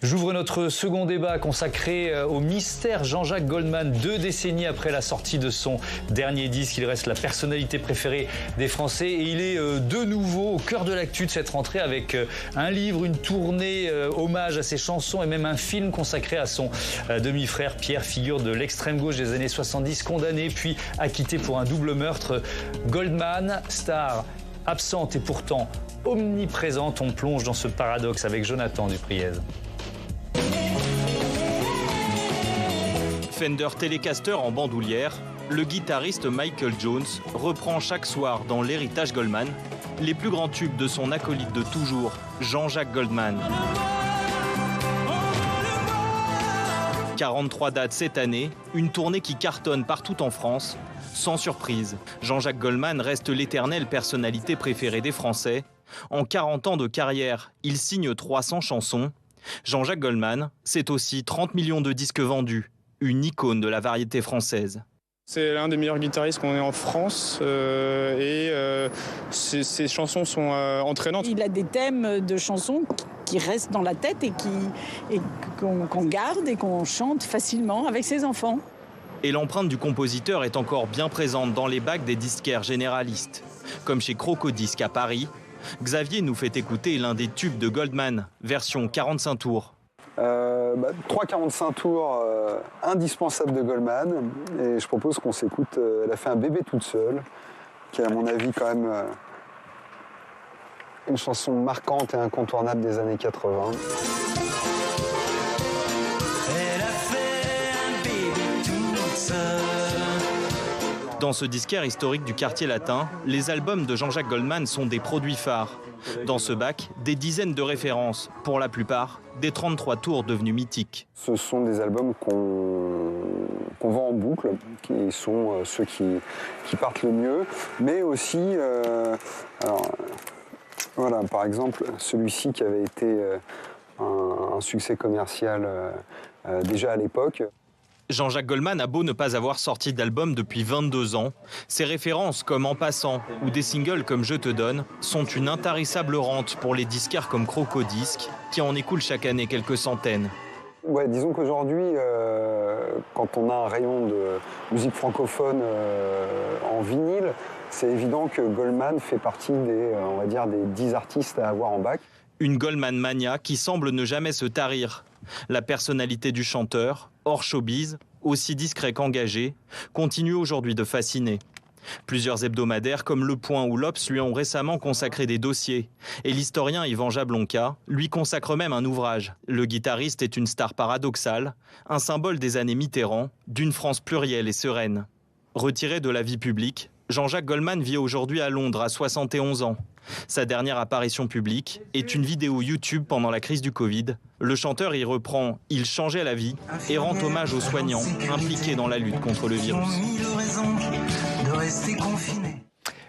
J'ouvre notre second débat consacré au mystère Jean-Jacques Goldman. 2 décennies après la sortie de son dernier disque, il reste la personnalité préférée des Français et il est de nouveau au cœur de l'actu de cette rentrée avec un livre, une tournée hommage à ses chansons et même un film consacré à son demi-frère Pierre, figure de l'extrême gauche des années 70, condamné puis acquitté pour un double meurtre. Goldman, star absente et pourtant omniprésente, on plonge dans ce paradoxe avec Jonathan Dupriez. Fender Telecaster en bandoulière, le guitariste Michael Jones reprend chaque soir dans l'héritage Goldman les plus grands tubes de son acolyte de toujours, Jean-Jacques Goldman. 43 dates cette année, une tournée qui cartonne partout en France. Sans surprise, Jean-Jacques Goldman reste l'éternelle personnalité préférée des Français. En 40 ans de carrière, il signe 300 chansons. Jean-Jacques Goldman, c'est aussi 30 millions de disques vendus. Une icône de la variété française. C'est l'un des meilleurs guitaristes qu'on ait en France ses chansons sont entraînantes. Il a des thèmes de chansons qui restent dans la tête et qu'on garde et qu'on chante facilement avec ses enfants. Et l'empreinte du compositeur est encore bien présente dans les bacs des disquaires généralistes. Comme chez Crocodisc à Paris, Xavier nous fait écouter l'un des tubes de Goldman, version 45 tours. 3 45 tours indispensables de Goldman et je propose qu'on s'écoute Elle a fait un bébé toute seule, qui est à mon avis quand même une chanson marquante et incontournable des années 80. Elle a fait un bébé toute seule. Dans ce disquaire historique du quartier latin, les albums de Jean-Jacques Goldman sont des produits phares. Dans ce bac, des dizaines de références, pour la plupart, des 33 tours devenus mythiques. Ce sont des albums qu'on vend en boucle, qui sont ceux qui partent le mieux, mais aussi, voilà, par exemple, celui-ci qui avait été un succès commercial déjà à l'époque. Jean-Jacques Goldman a beau ne pas avoir sorti d'album depuis 22 ans, ses références comme En passant ou des singles comme Je te donne sont une intarissable rente pour les disquaires comme Crocodisc, qui en écoulent chaque année quelques centaines. Ouais, disons qu'aujourd'hui, quand on a un rayon de musique francophone en vinyle, c'est évident que Goldman fait partie des 10 artistes à avoir en bac. Une Goldman mania qui semble ne jamais se tarir. La personnalité du chanteur, hors showbiz, aussi discret qu'engagé, continue aujourd'hui de fasciner. Plusieurs hebdomadaires comme Le Point ou l'Obs lui ont récemment consacré des dossiers. Et l'historien Yvan Jablonka lui consacre même un ouvrage. Le guitariste est une star paradoxale, un symbole des années Mitterrand, d'une France plurielle et sereine. Retiré de la vie publique, Jean-Jacques Goldman vit aujourd'hui à Londres à 71 ans. Sa dernière apparition publique est une vidéo YouTube pendant la crise du Covid. Le chanteur y reprend « Il changeait la vie » et rend hommage aux soignants impliqués dans la lutte contre le virus.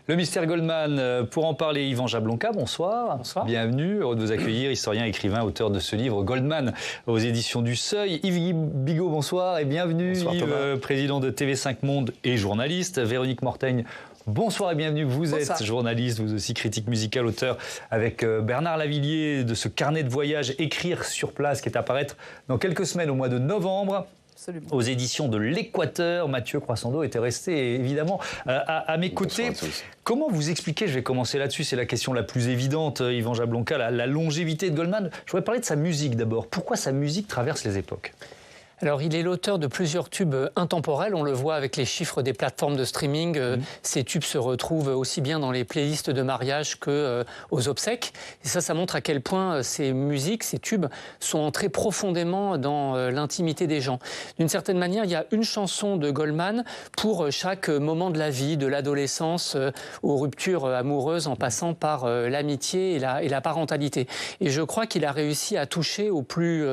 Le mystère Goldman, pour en parler, Yvan Jablonka, bonsoir. Bonsoir. Bienvenue, heureux de vous accueillir, historien, écrivain, auteur de ce livre Goldman aux éditions du Seuil. Yves Bigot, bonsoir et bienvenue. Bonsoir, Yves, président de TV5 Monde et journaliste. Véronique Mortaigne, bonsoir et bienvenue. Vous êtes journaliste, vous aussi critique musicale, auteur avec Bernard Lavillier de ce carnet de voyage Écrire sur place qui est à paraître dans quelques semaines au mois de novembre. Absolument. Aux éditions de l'Équateur. Mathieu Croissando était resté évidemment à mes côtés. Comment vous expliquez, je vais commencer là-dessus, c'est la question la plus évidente, Yvan Jablonka, la longévité de Goldman. Je voudrais parler de sa musique d'abord. Pourquoi sa musique traverse les époques ? Alors, il est l'auteur de plusieurs tubes intemporels. On le voit avec les chiffres des plateformes de streaming. Ces tubes se retrouvent aussi bien dans les playlists de mariage que aux obsèques. Et ça montre à quel point ces musiques, ces tubes, sont entrés profondément dans l'intimité des gens. D'une certaine manière, il y a une chanson de Goldman pour chaque moment de la vie, de l'adolescence aux ruptures amoureuses, en passant par l'amitié et la parentalité. Et je crois qu'il a réussi à toucher au plus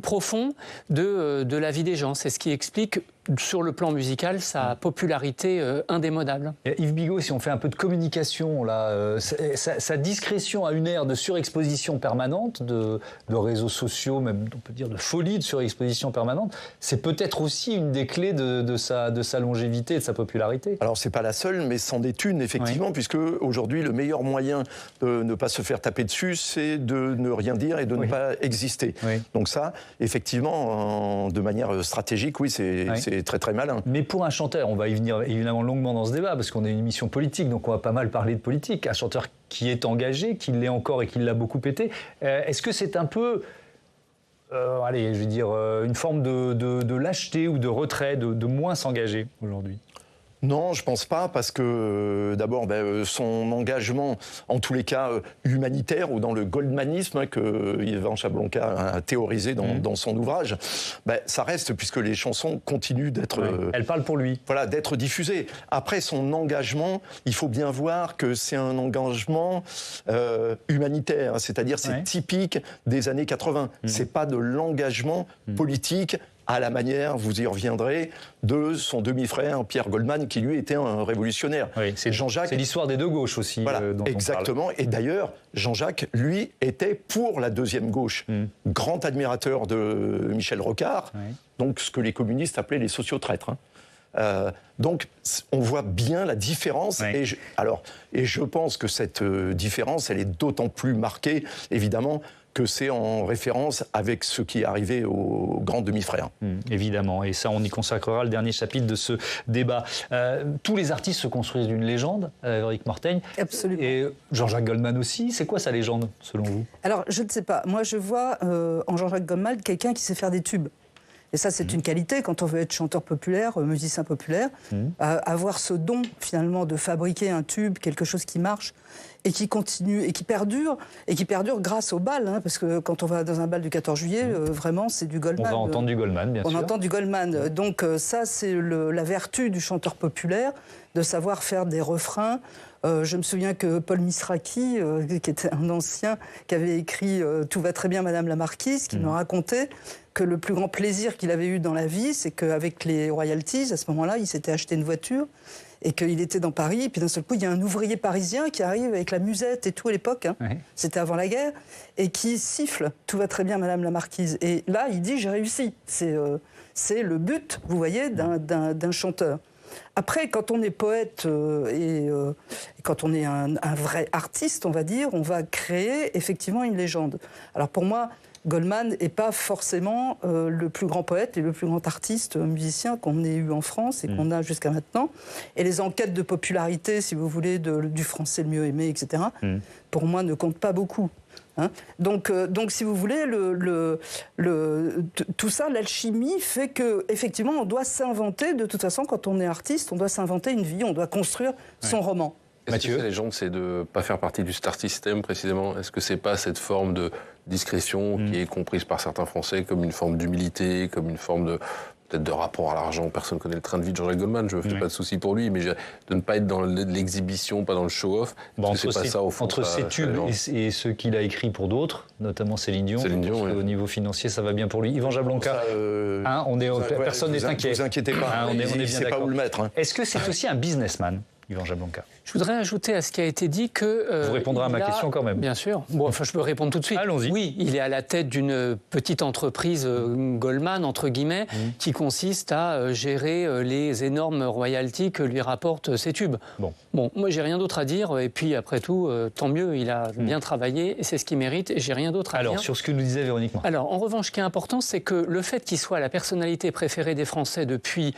profond de la vie des gens. C'est ce qui explique sur le plan musical, sa popularité indémodable. Et Yves Bigot, si on fait un peu de communication, là, sa discrétion à une ère de surexposition permanente, de réseaux sociaux, même on peut dire de folie de surexposition permanente, c'est peut-être aussi une des clés de sa longévité et de sa popularité. Alors c'est pas la seule, mais c'en est une effectivement, puisque aujourd'hui le meilleur moyen de ne pas se faire taper dessus, c'est de ne rien dire et de ne pas exister. Donc ça, effectivement, de manière stratégique, oui, c'est très très malin. Mais pour un chanteur, on va y venir évidemment longuement dans ce débat, parce qu'on est une émission politique, donc on va pas mal parler de politique. Un chanteur qui est engagé, qui l'est encore et qui l'a beaucoup pété, est-ce que c'est un peu... allez, je veux dire, une forme de lâcheté ou de retrait, de moins s'engager aujourd'hui? Non, je pense pas, parce que d'abord, son engagement, en tous les cas humanitaire ou dans le goldmanisme que Yvan Jablonka a théorisé dans son ouvrage, ça reste, puisque les chansons continuent d'être... Elles parlent pour lui. Voilà, d'être diffusées. Après, son engagement, il faut bien voir que c'est un engagement humanitaire, c'est-à-dire c'est typique des années 80. C'est pas de l'engagement politique à la manière, vous y reviendrez, de son demi-frère Pierre Goldman, qui lui était un révolutionnaire. Oui, c'est Jean-Jacques. C'est l'histoire des deux gauches aussi. Voilà, dont exactement. On parle. Et d'ailleurs, Jean-Jacques, lui, était pour la deuxième gauche. Grand admirateur de Michel Rocard, donc ce que les communistes appelaient les sociotraîtres. Donc, on voit bien la différence. Et je pense que cette différence, elle est d'autant plus marquée, évidemment, que c'est en référence avec ce qui est arrivé au grand demi-frère. Évidemment, et ça on y consacrera le dernier chapitre de ce débat. Tous les artistes se construisent d'une légende, Véronique Mortaigne. Absolument. Et Jean-Jacques Goldman aussi, c'est quoi sa légende selon vous? Alors je ne sais pas, moi je vois en Jean-Jacques Goldman quelqu'un qui sait faire des tubes. Et ça, c'est une qualité quand on veut être chanteur populaire, musicien populaire. Avoir ce don, finalement, de fabriquer un tube, quelque chose qui marche et qui continue, et qui perdure grâce au bal. Parce que quand on va dans un bal du 14 juillet, vraiment, c'est du Goldman. On va entendre du Goldman, bien sûr. On entend du Goldman. Donc ça, c'est la vertu du chanteur populaire, de savoir faire des refrains. Je me souviens que Paul Misraki, qui était un ancien, qui avait écrit « Tout va très bien, Madame la Marquise », qui me racontait que le plus grand plaisir qu'il avait eu dans la vie, c'est qu'avec les royalties, à ce moment-là, il s'était acheté une voiture et qu'il était dans Paris. Et puis d'un seul coup, il y a un ouvrier parisien qui arrive avec la musette et tout à l'époque, c'était avant la guerre, et qui siffle « Tout va très bien, Madame la Marquise ». Et là, il dit « J'ai réussi ». C'est le but, vous voyez, d'un chanteur. Après, quand on est poète et quand on est un vrai artiste, on va dire, on va créer effectivement une légende. Alors pour moi, Goldman n'est pas forcément le plus grand poète et le plus grand artiste musicien qu'on ait eu en France et qu'on a jusqu'à maintenant. Et les enquêtes de popularité, si vous voulez, du français le mieux aimé, etc., pour moi, ne comptent pas beaucoup. Donc, si vous voulez, tout ça, l'alchimie fait qu'effectivement, on doit s'inventer, de toute façon, quand on est artiste, on doit s'inventer une vie, on doit construire son roman. Est-ce que la légende, c'est de ne pas faire partie du star system, précisément? Est-ce que c'est pas cette forme de discrétion qui est comprise par certains Français comme une forme d'humilité, comme une forme de peut-être de rapport à l'argent? Personne ne connaît le train de vie de Jean-Jacques Goldman, je ne me fais pas de soucis pour lui, mais de ne pas être dans l'exhibition, pas dans le show-off. Entre ses tubes et ceux qu'il a écrits pour d'autres, notamment Céline Dion, au niveau financier, ça va bien pour lui. Yvan Jablonka, personne n'est inquiet. Ne vous inquiétez pas, on est bien sait pas où le mettre. Est-ce que c'est aussi un businessman, Yvan Jablonka? Je voudrais ajouter à ce qui a été dit que... Vous répondrez à ma question quand même. Bien sûr. Bon, je peux répondre tout de suite. Allons-y. Oui, il est à la tête d'une petite entreprise Goldman, entre guillemets, qui consiste à gérer les énormes royalties que lui rapportent ses tubes. Bon, moi, j'ai rien d'autre à dire. Et puis, après tout, tant mieux, il a bien travaillé et c'est ce qu'il mérite. Et j'ai rien d'autre à dire. Alors, sur ce que nous disait Véronique Mortaigne. Alors, en revanche, ce qui est important, c'est que le fait qu'il soit la personnalité préférée des Français depuis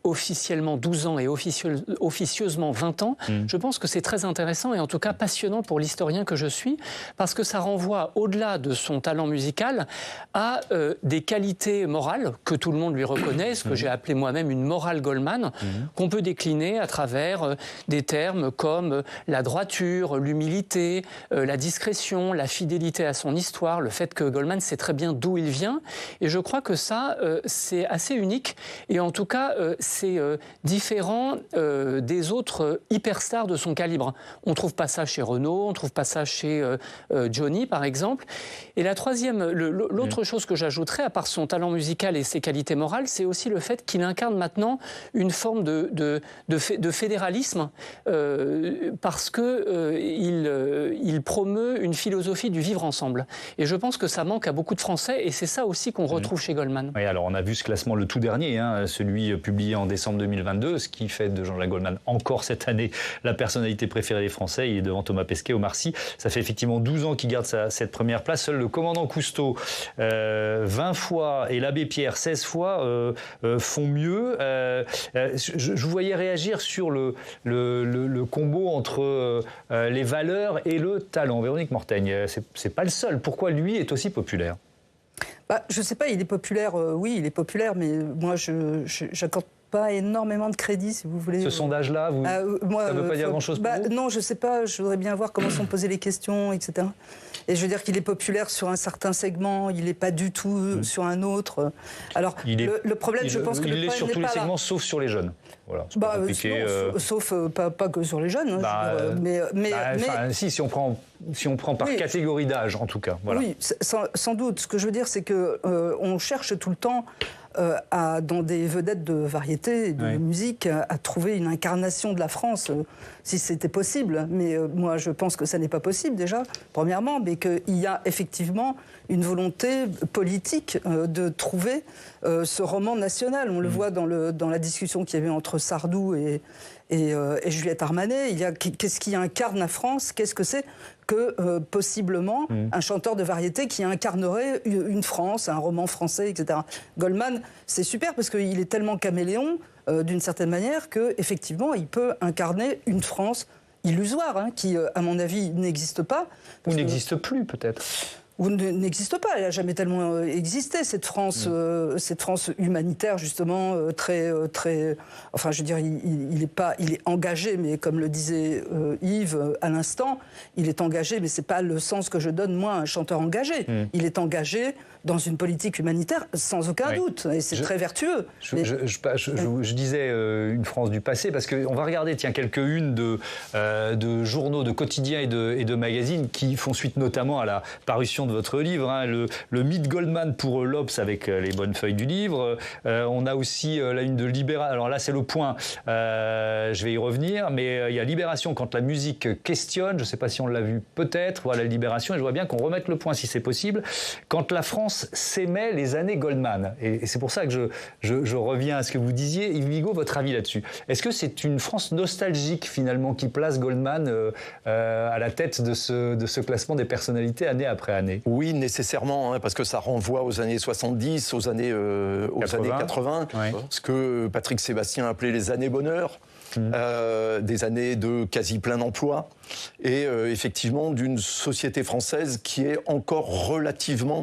officiellement 12 ans et officieusement 20 ans, je pense que c'est très intéressant et en tout cas passionnant pour l'historien que je suis, parce que ça renvoie au-delà de son talent musical à des qualités morales que tout le monde lui reconnaît, ce que j'ai appelé moi-même une morale Goldman, qu'on peut décliner à travers des termes comme la droiture, l'humilité, la discrétion, la fidélité à son histoire, le fait que Goldman sait très bien d'où il vient. Et je crois que ça, c'est assez unique et en tout cas, c'est différent des autres d'autres hyperstars de son calibre. On ne trouve pas ça chez Renaud, on ne trouve pas ça chez Johnny, par exemple. Et la troisième, l'autre chose que j'ajouterais, à part son talent musical et ses qualités morales, c'est aussi le fait qu'il incarne maintenant une forme de fédéralisme parce qu'il promeut une philosophie du vivre ensemble. Et je pense que ça manque à beaucoup de Français et c'est ça aussi qu'on retrouve chez Goldman. Oui, alors on a vu ce classement, le tout dernier, celui publié en décembre 2022, ce qui fait de Jean-Jacques Goldman encore cette année la personnalité préférée des Français. Il est devant Thomas Pesquet, Omar Sy. Ça fait effectivement 12 ans qu'il garde cette première place. Seul le commandant Cousteau, 20 fois, et l'abbé Pierre, 16 fois, font mieux. Je vous voyais réagir sur le combo entre les valeurs et le talent. Véronique Mortaigne, c'est pas le seul. Pourquoi lui est aussi populaire ? Je ne sais pas, il est populaire, oui, il est populaire, mais moi, je n'accorde pas énormément de crédit, si vous voulez. Ce sondage-là, ça ne veut pas dire grand-chose pour vous ? Non, je ne sais pas, je voudrais bien voir comment sont posées les questions, etc. Et je veux dire qu'il est populaire sur un certain segment, il n'est pas du tout sur un autre. Alors, le problème, je pense que le problème n'est pas là. Il est sur tous les segments, sauf sur les jeunes. Voilà, sauf pas que sur les jeunes. Si on prend par catégorie d'âge, en tout cas. Voilà. Oui, sans doute. Ce que je veux dire, c'est qu'on cherche tout le temps, dans des vedettes de variété et de musique, à trouver une incarnation de la France, si c'était possible. Mais moi, je pense que ça n'est pas possible, déjà, premièrement, mais qu'il y a effectivement une volonté politique de trouver ce roman national. On le voit dans la discussion qu'il y avait entre Sardou et Juliette Armanet. Qu'est-ce qui incarne la France ? Qu'est-ce que c'est que, possiblement, un chanteur de variété qui incarnerait une France, un roman français, etc. Goldman, c'est super parce qu'il est tellement caméléon, d'une certaine manière, qu'effectivement, il peut incarner une France illusoire, qui, à mon avis, n'existe pas. Ou n'existe plus, peut-être. Ou n'existe pas, elle n'a jamais tellement existé, cette France humanitaire, justement, très... Enfin, je veux dire, il est engagé, mais comme le disait Yves à l'instant, il est engagé, mais ce n'est pas le sens que je donne, moi, à un chanteur engagé. Il est engagé dans une politique humanitaire, sans aucun doute, et c'est très vertueux. Je disais une France du passé, parce qu'on va regarder, quelques-unes de journaux, de quotidiens et de magazines qui font suite notamment à la parution de votre livre, le mythe Goldman pour l'Obs avec les bonnes feuilles du livre. On a aussi la une de Libération. Alors là, c'est le point. Je vais y revenir, mais il y a Libération quand la musique questionne. Je ne sais pas si on l'a vu, peut-être. Voilà, Libération. Et je vois bien qu'on remette le point si c'est possible. Quand la France s'aimait les années Goldman. Et c'est pour ça que je reviens à ce que vous disiez. Yves Bigot, votre avis là-dessus. Est-ce que c'est une France nostalgique, finalement, qui place Goldman à la tête de ce classement des personnalités année après année ? Oui, nécessairement, parce que ça renvoie aux années 70, aux années 80, ce que Patrick Sébastien appelait les années bonheur. Des années de quasi plein emploi et effectivement d'une société française qui est encore relativement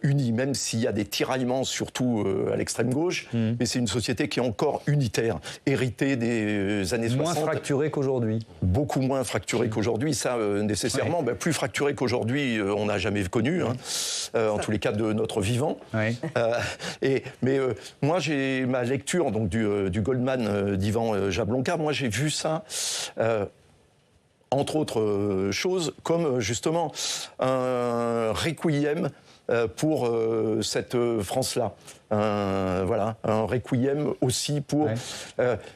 unie, même s'il y a des tiraillements surtout à l'extrême gauche, mais c'est une société qui est encore unitaire, héritée des années 60. Moins fracturée qu'aujourd'hui. Beaucoup moins fracturée qu'aujourd'hui, ça nécessairement, plus fracturée qu'aujourd'hui on n'a jamais connu, en tous les cas de notre vivant. Mais moi j'ai ma lecture donc du Goldman d'Yvan Jablonka, moi j'ai vu ça, entre autres choses, comme justement un requiem pour cette France-là. Un requiem aussi pour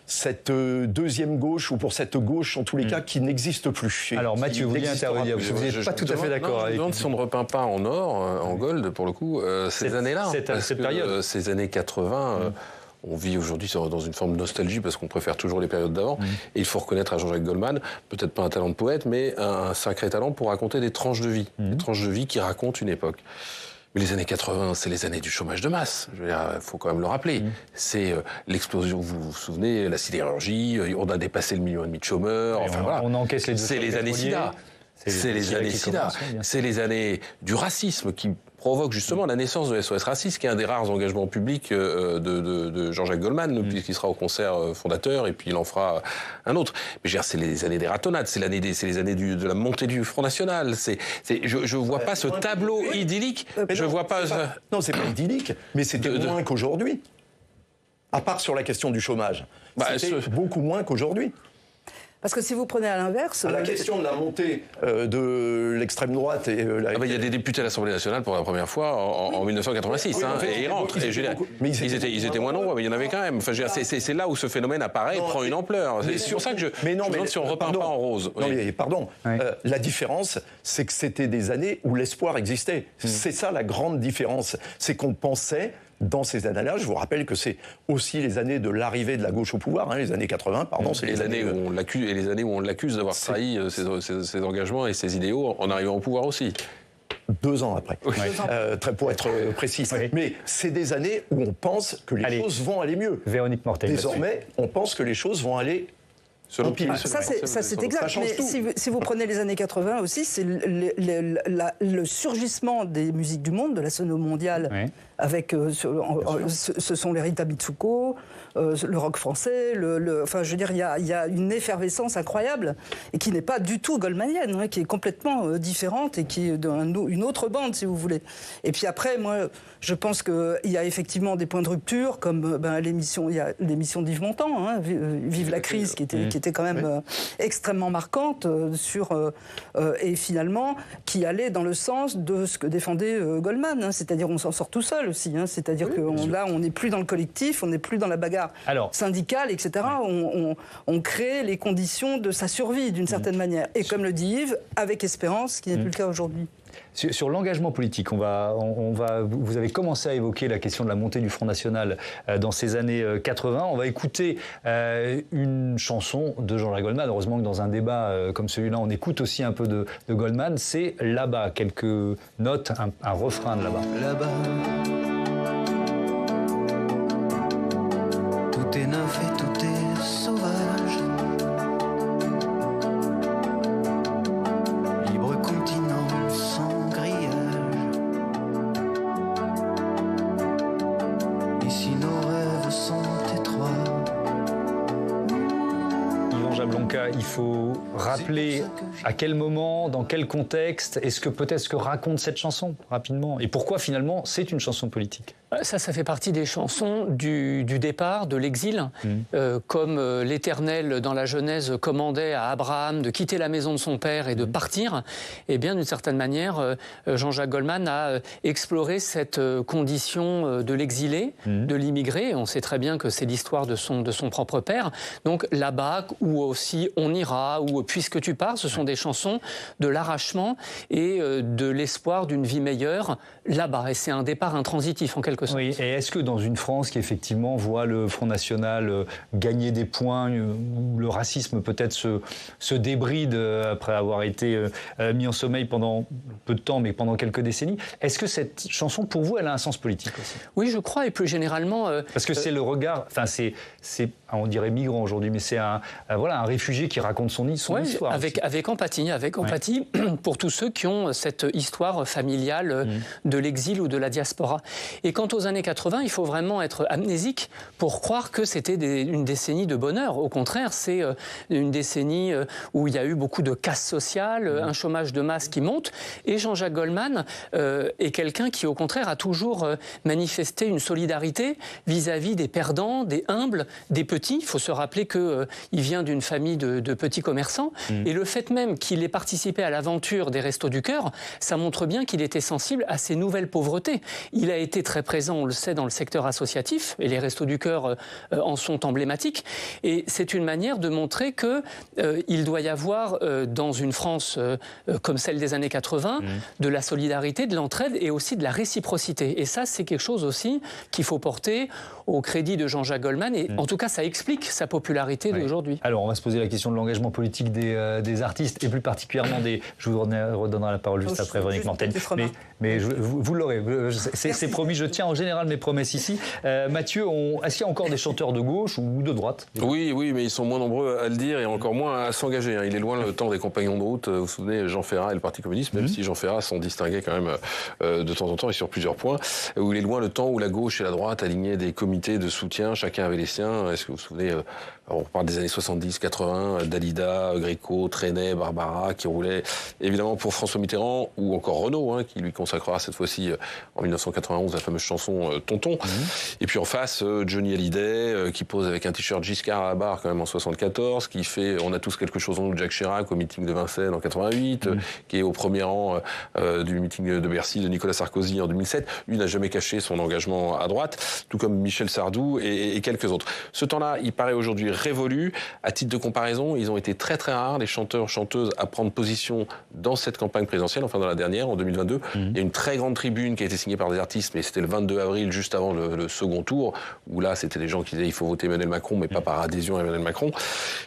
cette deuxième gauche, ou pour cette gauche, en tous les cas, qui n'existe plus. Alors Mathieu, vous voulez intervenir, vous n'êtes pas tout à fait d'accord avec... Je me demande si on ne repeint pas en or, en gold, pour le coup, ces années-là. Cette période. Ces années 80... On vit aujourd'hui dans une forme de nostalgie parce qu'on préfère toujours les périodes d'avant. Et il faut reconnaître à Jean-Jacques Goldman, peut-être pas un talent de poète, mais un sacré talent pour raconter des tranches de vie. Des tranches de vie qui racontent une époque. Mais les années 80, c'est les années du chômage de masse. Je veux dire, faut quand même le rappeler. C'est l'explosion, vous vous souvenez, la sidérurgie, on a dépassé le 1,5 million de chômeurs. On encaisse les C'est les années SIDA. C'est les années SIDA. C'est les années du racisme qui provoque justement la naissance de SOS Racisme, qui est un des rares engagements publics de Jean-Jacques Goldman, puisqu'il sera au concert fondateur et puis il en fera un autre. Mais je veux dire, c'est les années des ratonnades, c'est les années de la montée du Front National. Je vois pas ce tableau idyllique. Je vois pas. Non, c'est pas idyllique, mais c'était moins qu'aujourd'hui. À part sur la question du chômage, c'était beaucoup moins qu'aujourd'hui. Parce que si vous prenez à l'inverse... La question de la montée de l'extrême droite et... il y a des députés à l'Assemblée nationale pour la première fois en 1986, Oui, et ils rentrent. Ils étaient moins nombreux, mais il y en avait quand même. Enfin, c'est là où ce phénomène apparaît et prend une ampleur. C'est pour ça que je me demande si on ne repart pas en rose. Non, mais pardon. La différence, c'est que c'était des années où l'espoir existait. C'est ça la grande différence. C'est qu'on pensait... Dans ces années-là, je vous rappelle que c'est aussi les années de l'arrivée de la gauche au pouvoir, les années 80, pardon. C'est les années où on l'accuse, et les années où on l'accuse d'avoir trahi ses engagements et ses idéaux en arrivant au pouvoir aussi. 2 ans après, pour être précis. Oui. Mais c'est des années où on pense que les choses vont aller mieux. Véronique Mortel. Désormais, on pense que les choses vont aller... Ça, c'est exact. Mais si vous prenez les années 80 aussi, c'est le surgissement des musiques du monde, de la sono mondiale, avec ce sont les Rita Mitsuko, le rock français, enfin, je veux dire, il y a une effervescence incroyable et qui n'est pas du tout goldmanienne, qui est complètement différente et qui est d'une autre bande, si vous voulez. Et puis après, moi, je pense qu'il y a effectivement des points de rupture, comme l'émission d'Yves Montand, Vive la crise, qui était quand même extrêmement marquante et finalement qui allait dans le sens de ce que défendait Goldman, c'est-à-dire on s'en sort tout seul aussi, c'est-à-dire que là on n'est plus dans le collectif, on n'est plus dans la bagarre syndicale, etc. On crée les conditions de sa survie d'une certaine manière. Et comme le dit Yves, avec espérance, ce qui n'est plus le cas aujourd'hui. Sur l'engagement politique, vous avez commencé à évoquer la question de la montée du Front National dans ces années 80. On va écouter une chanson de Jean-Jacques Goldman. Heureusement que dans un débat comme celui-là, on écoute aussi un peu de Goldman. C'est Là-bas, quelques notes, un refrain de Là-bas. Là-bas, tout est neuf et tout est sauvage. Il faut rappeler à quel moment, dans quel contexte, est-ce que peut-être ce que raconte cette chanson, rapidement, et pourquoi finalement c'est une chanson politique. Ça fait partie des chansons du départ, de l'exil, comme l'Éternel dans la Genèse commandait à Abraham de quitter la maison de son père et de partir. Et bien d'une certaine manière, Jean-Jacques Goldman a exploré cette condition de l'exilé, de l'immigré. On sait très bien que c'est l'histoire de son propre père. Donc Là-bas, ou aussi On ira, ou Puisque tu pars, ce sont des chansons de l'arrachement et de l'espoir d'une vie meilleure là-bas. Et c'est un départ intransitif en quelque sorte. Oui, et est-ce que dans une France qui effectivement voit le Front National gagner des points, où le racisme peut-être se débride après avoir été mis en sommeil pendant peu de temps, mais pendant quelques décennies, est-ce que cette chanson, pour vous, elle a un sens politique aussi ? Oui, je crois, et plus généralement... Parce que c'est le regard, enfin c'est on dirait migrant aujourd'hui, mais c'est un réfugié qui raconte son histoire. Avec empathie pour tous ceux qui ont cette histoire familiale de l'exil ou de la diaspora. Et quant aux années 80, il faut vraiment être amnésique pour croire que c'était une décennie de bonheur. Au contraire, c'est une décennie où il y a eu beaucoup de casse sociale, un chômage de masse qui monte. Et Jean-Jacques Goldman est quelqu'un qui, au contraire, a toujours manifesté une solidarité vis-à-vis des perdants, des humbles, des petits. Il faut se rappeler qu'il vient d'une famille de petits commerçants. Et le fait même qu'il ait participé à l'aventure des Restos du Cœur, ça montre bien qu'il était sensible à ces nouvelles pauvretés. Il a été très présent, on le sait, dans le secteur associatif, et les Restos du Cœur en sont emblématiques. Et c'est une manière de montrer qu'il doit y avoir, dans une France comme celle des années 80, de la solidarité, de l'entraide et aussi de la réciprocité. Et ça, c'est quelque chose aussi qu'il faut porter au crédit de Jean-Jacques Goldman. Et en tout cas, ça explique sa popularité d'aujourd'hui. Alors, on va se poser la question de l'engagement politique des artistes, et plus particulièrement je vous redonnerai la parole juste après, Véronique Mortel. Mais vous l'aurez, c'est promis, je tiens en général mes promesses ici. Mathieu, est-ce qu'il y a encore des chanteurs de gauche ou de droite ? Oui, mais ils sont moins nombreux à le dire et encore moins à s'engager. Il est loin le temps des compagnons de route. Vous vous souvenez, Jean Ferrat et le Parti communiste, même si Jean Ferrat s'en distinguait quand même de temps en temps et sur plusieurs points, où il est loin le temps où la gauche et la droite alignaient des comités de soutien, chacun avait les siens. Est-ce que vous vous souvenez, on parle des années 70, 80, Dalida, Gréco, Trenet, Barbara, qui roulaient évidemment pour François Mitterrand, ou encore Renaud, qui lui consacrera cette fois-ci en 1991 la fameuse chanson chanson Tonton. Et puis en face, Johnny Hallyday, qui pose avec un t-shirt Giscard à la barre quand même en 74, qui fait On a tous quelque chose en nous de Jacques Chirac au meeting de Vincennes en 88, qui est au premier rang du meeting de Bercy de Nicolas Sarkozy en 2007. Lui n'a jamais caché son engagement à droite, tout comme Michel Sardou et quelques autres. Ce temps-là, il paraît aujourd'hui révolu. À titre de comparaison, ils ont été très très rares, les chanteurs-chanteuses, à prendre position dans cette campagne présidentielle, enfin dans la dernière, en 2022. Il y a une très grande tribune qui a été signée par des artistes, mais c'était le 22 avril, juste avant le second tour, où là, c'était des gens qui disaient il faut voter Emmanuel Macron, mais pas par adhésion à Emmanuel Macron.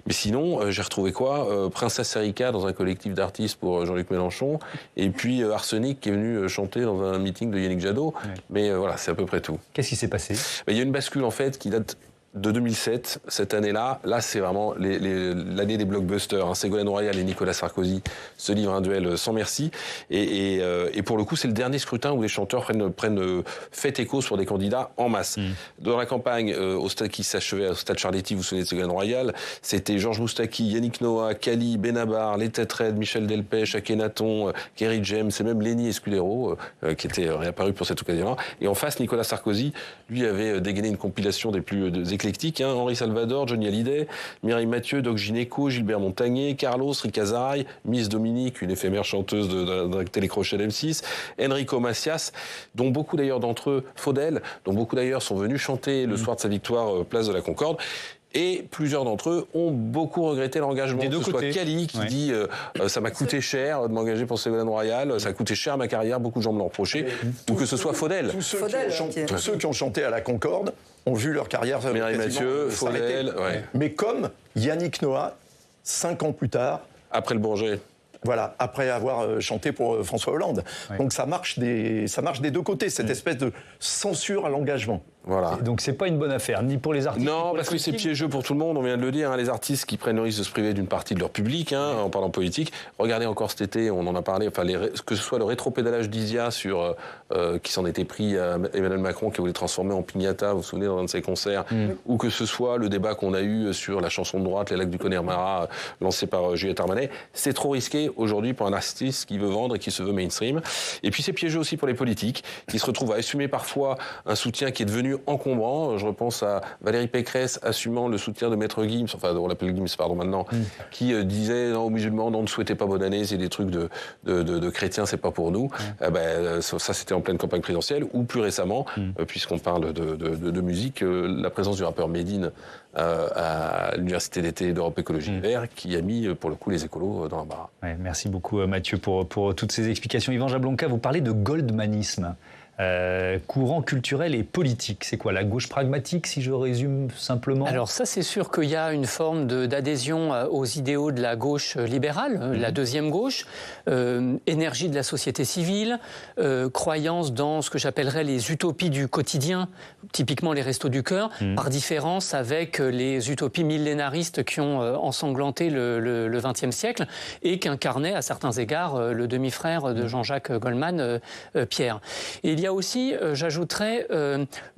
Mais sinon, j'ai retrouvé quoi Princesse Erika dans un collectif d'artistes pour Jean-Luc Mélenchon, et puis Arsenic qui est venu chanter dans un meeting de Yannick Jadot. Mais voilà, c'est à peu près tout. Qu'est-ce qui s'est passé? Il y a une bascule, en fait, qui date de 2007, cette année-là. Là, c'est vraiment l'année des blockbusters. Hein. Ségolène Royal et Nicolas Sarkozy se livrent un duel sans merci. Et pour le coup, c'est le dernier scrutin où les chanteurs fait écho sur des candidats en masse. Dans la campagne au stade qui s'achevait au stade Charletti, vous vous souvenez de Ségolène Royal, c'était Georges Moustaki, Yannick Noah, Kali, Benabar, Les Têtes Raides, Michel Delpech, Akhenaton, Kerry James et même Lenny Escudero qui était réapparu pour cette occasion-là. Et en face, Nicolas Sarkozy, lui, avait dégainé une compilation des plus éclectique, hein, Henri Salvador, Johnny Hallyday, Mireille Mathieu, Doc Gynéco, Gilbert Montagnier, Carlos, Rika Zaraï, Miss Dominique, une éphémère chanteuse d'un télécrochet d'M6, Enrico Macias, dont beaucoup d'ailleurs d'entre eux, Faudel, dont beaucoup d'ailleurs sont venus chanter le soir de sa victoire place de la Concorde. Et plusieurs d'entre eux ont beaucoup regretté l'engagement. Que ce soit Kali qui dit ça m'a coûté cher de m'engager pour Ségolène Royal, ça a coûté cher ma carrière, beaucoup de gens me l'ont reproché. Ou que ce soit Faudel. Tous ceux qui ont chanté à la Concorde ont vu leur carrière Mireille Mathieu, Faudel, Mais comme Yannick Noah, 5 ans plus tard, après le Bourget. Voilà, après avoir chanté pour François Hollande. Donc ça marche des deux côtés, cette espèce de censure à l'engagement. Voilà. Et donc c'est pas une bonne affaire, ni pour les artistes. Non, parce que c'est piégeux pour tout le monde, on vient de le dire, hein, les artistes qui prennent le risque de se priver d'une partie de leur public, hein, en parlant politique. Regardez encore cet été, on en a parlé, enfin, que ce soit le rétropédalage d'Isia qui s'en était pris à Emmanuel Macron, qui voulait transformer en piñata, vous vous souvenez, dans un de ses concerts, ou que ce soit le débat qu'on a eu sur la chanson de droite, Les Lacs du Connemara, lancé par Juliette Armanet. C'est trop risqué aujourd'hui pour un artiste qui veut vendre et qui se veut mainstream. Et puis c'est piégeux aussi pour les politiques, qui se retrouvent à assumer parfois un soutien qui est devenu encombrant. Je repense à Valérie Pécresse assumant le soutien de Maître Gims, enfin on l'appelle Gims pardon maintenant, qui disait non, aux musulmans non, ne souhaitez pas bonne année, c'est des trucs de chrétiens, c'est pas pour nous. Ça c'était en pleine campagne présidentielle. Ou plus récemment, puisqu'on parle de musique, la présence du rappeur Medine à l'Université d'été d'Europe Écologie Vert, qui a mis pour le coup les écolos dans l'embarras. Ouais, merci beaucoup Mathieu pour toutes ces explications. Yvan Jablonka, vous parlez de goldmanisme. Courant culturel et politique. C'est quoi, la gauche pragmatique, si je résume simplement? Alors ça, c'est sûr qu'il y a une forme d'adhésion aux idéaux de la gauche libérale, la deuxième gauche, énergie de la société civile, croyance dans ce que j'appellerais les utopies du quotidien, typiquement les restos du cœur, par différence avec les utopies millénaristes qui ont ensanglanté le XXe siècle et qu'incarnait à certains égards le demi-frère de Jean-Jacques Goldman, Pierre. Et il y a aussi, j'ajouterais,